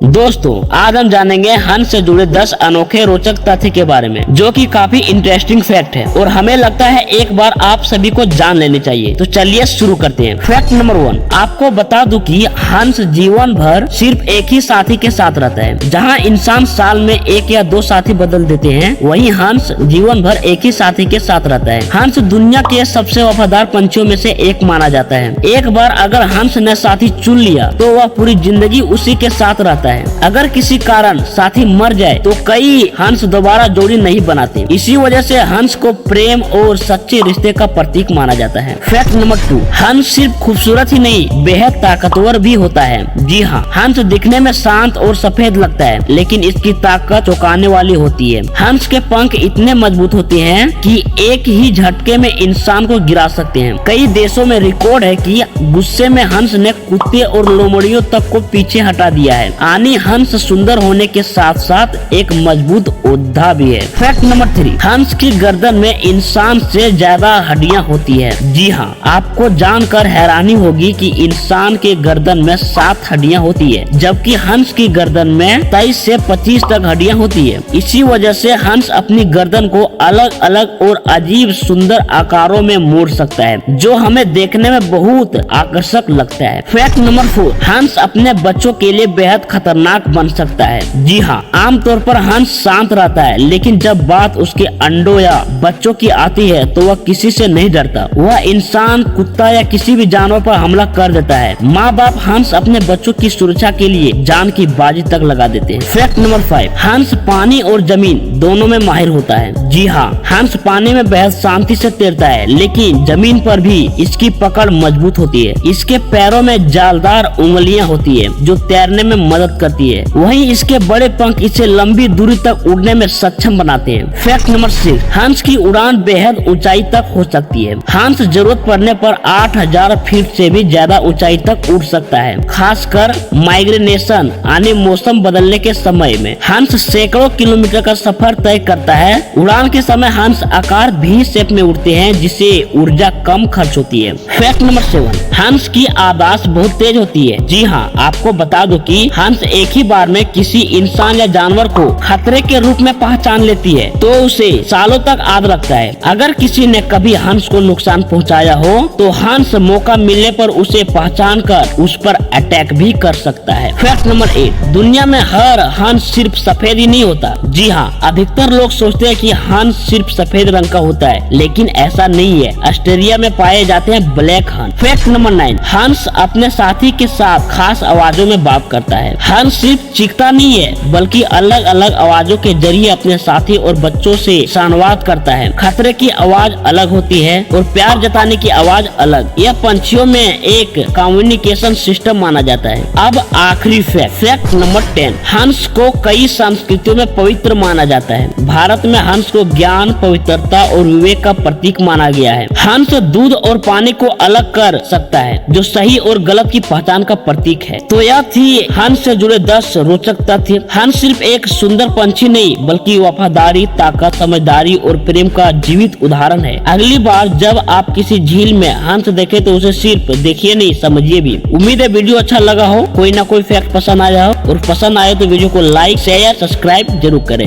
दोस्तों, आज हम जानेंगे हंस से जुड़े 10 अनोखे रोचक तथ्य के बारे में, जो कि काफी इंटरेस्टिंग फैक्ट है और हमें लगता है एक बार आप सभी को जान लेनी चाहिए। तो चलिए शुरू करते हैं। फैक्ट नंबर 1, आपको बता दूं कि हंस जीवन भर सिर्फ एक ही साथी के साथ रहता है। जहां इंसान साल में 1 या 2 साथी बदल देते हैं, वहीं हंस जीवन भर एक ही साथी के साथ रहता है। हंस दुनिया के सबसे वफादार पंछियों में से एक माना जाता है। एक बार अगर हंस ने साथी चुन लिया तो वह पूरी जिंदगी उसी के साथ रहता है। अगर किसी कारण साथी मर जाए तो कई हंस दोबारा जोड़ी नहीं बनाते। इसी वजह से हंस को प्रेम और सच्चे रिश्ते का प्रतीक माना जाता है। फैक्ट नंबर 2, हंस सिर्फ खूबसूरत ही नहीं, बेहद ताकतवर भी होता है। जी हाँ, हंस दिखने में शांत और सफेद लगता है, लेकिन इसकी ताकत चौंकाने वाली होती है। हंस के पंख इतने मजबूत होते हैं कि एक ही झटके में इंसान को गिरा सकते हैं। कई देशों में रिकॉर्ड है कि गुस्से में हंस ने कुत्ते और लोमड़ियों तक को पीछे हटा दिया है। आनी हंस सुंदर होने के साथ साथ एक मजबूत योद्धा भी है। फैक्ट नंबर 3, हंस की गर्दन में इंसान से ज्यादा हड्डियां होती है। जी हाँ, आपको जानकर हैरानी होगी कि इंसान के गर्दन में 7 हड्डियां होती है, जबकि हंस की गर्दन में 23 से 25 तक हड्डियां होती है। इसी वजह से हंस अपनी गर्दन को अलग अलग और अजीब सुंदर आकारों में मोड़ सकता है, जो हमें देखने में बहुत आकर्षक लगता है। फैक्ट नंबर 4, हंस अपने बच्चों के लिए बेहद खतरनाक बन सकता है। जी हाँ, आमतौर पर हंस शांत रहता है, लेकिन जब बात उसके अंडों या बच्चों की आती है तो वह किसी से नहीं डरता। वह इंसान, कुत्ता या किसी भी जानवर पर हमला कर देता है। माँ बाप हंस अपने बच्चों की सुरक्षा के लिए जान की बाजी तक लगा देते हैं। फैक्ट नंबर 5, हंस पानी और जमीन दोनों में माहिर होता है। जी हाँ, हंस पानी में बेहद शांति से तैरता है, लेकिन जमीन पर भी इसकी पकड़ मजबूत होती है। इसके पैरों में जालदार उंगलियां होती है, जो तैरने में मदद करती है। वहीं इसके बड़े पंख इसे लंबी दूरी तक उड़ने में सक्षम बनाते हैं। फैक्ट नंबर 6, हंस की उड़ान बेहद ऊंचाई तक हो सकती है। हंस जरूरत पड़ने पर 8000 फीट से भी ज्यादा ऊंचाई तक उड़ सकता है, खासकर माइग्रेनेशन यानी मौसम बदलने के समय में। हंस सैकड़ों किलोमीटर का सफर तय करता है। उड़ान के समय हंस आकार भी शेप में उड़ते हैं, जिससे ऊर्जा कम खर्च होती है। फैक्ट नंबर 7, हंस की याददाश्त बहुत तेज होती है। जी हाँ, आपको बता दो कि हंस एक ही बार में किसी इंसान या जानवर को खतरे के रूप में पहचान लेती है तो उसे सालों तक याद रखता है। अगर किसी ने कभी हंस को नुकसान पहुंचाया हो तो हंस मौका मिलने पर उसे पहचान कर उस पर अटैक भी कर सकता है। फैक्ट नंबर 8, दुनिया में हर हंस सिर्फ सफेद ही नहीं होता। जी हाँ, अधिकतर लोग सोचते हैं कि हंस सिर्फ सफेद रंग का होता है, लेकिन ऐसा नहीं है। ऑस्ट्रेलिया में पाए जाते हैं ब्लैक हंस। फैक्ट नंबर 9, हंस अपने साथी के साथ खास आवाजों में बात करता है। हंस सिर्फ चीखता नहीं है, बल्कि अलग अलग आवाजों के जरिए अपने साथी और बच्चों से संवाद करता है। खतरे की आवाज अलग होती है और प्यार जताने की आवाज अलग। यह पंछियों में एक कम्युनिकेशन सिस्टम माना जाता है। अब आखिरी फैक्ट नंबर 10, हंस को कई संस्कृतियों में पवित्र माना जाता है। भारत में हंस को ज्ञान, पवित्रता और विवेक का प्रतीक माना गया है। हंस दूध और पानी को अलग कर सकता है, जो सही और गलत की पहचान का प्रतीक है। तो यह थी हंस से जुड़े 10 रोचक तथ्य। हंस सिर्फ एक सुंदर पंछी नहीं, बल्कि वफादारी, ताकत, समझदारी और प्रेम का जीवित उदाहरण है। अगली बार जब आप किसी झील में हंस देखें तो उसे सिर्फ देखिए नहीं, समझिए भी। उम्मीद है वीडियो अच्छा लगा हो, कोई ना कोई फैक्ट पसंद आया हो, और पसंद आए तो वीडियो को लाइक, शेयर, सब्सक्राइब जरूर करें।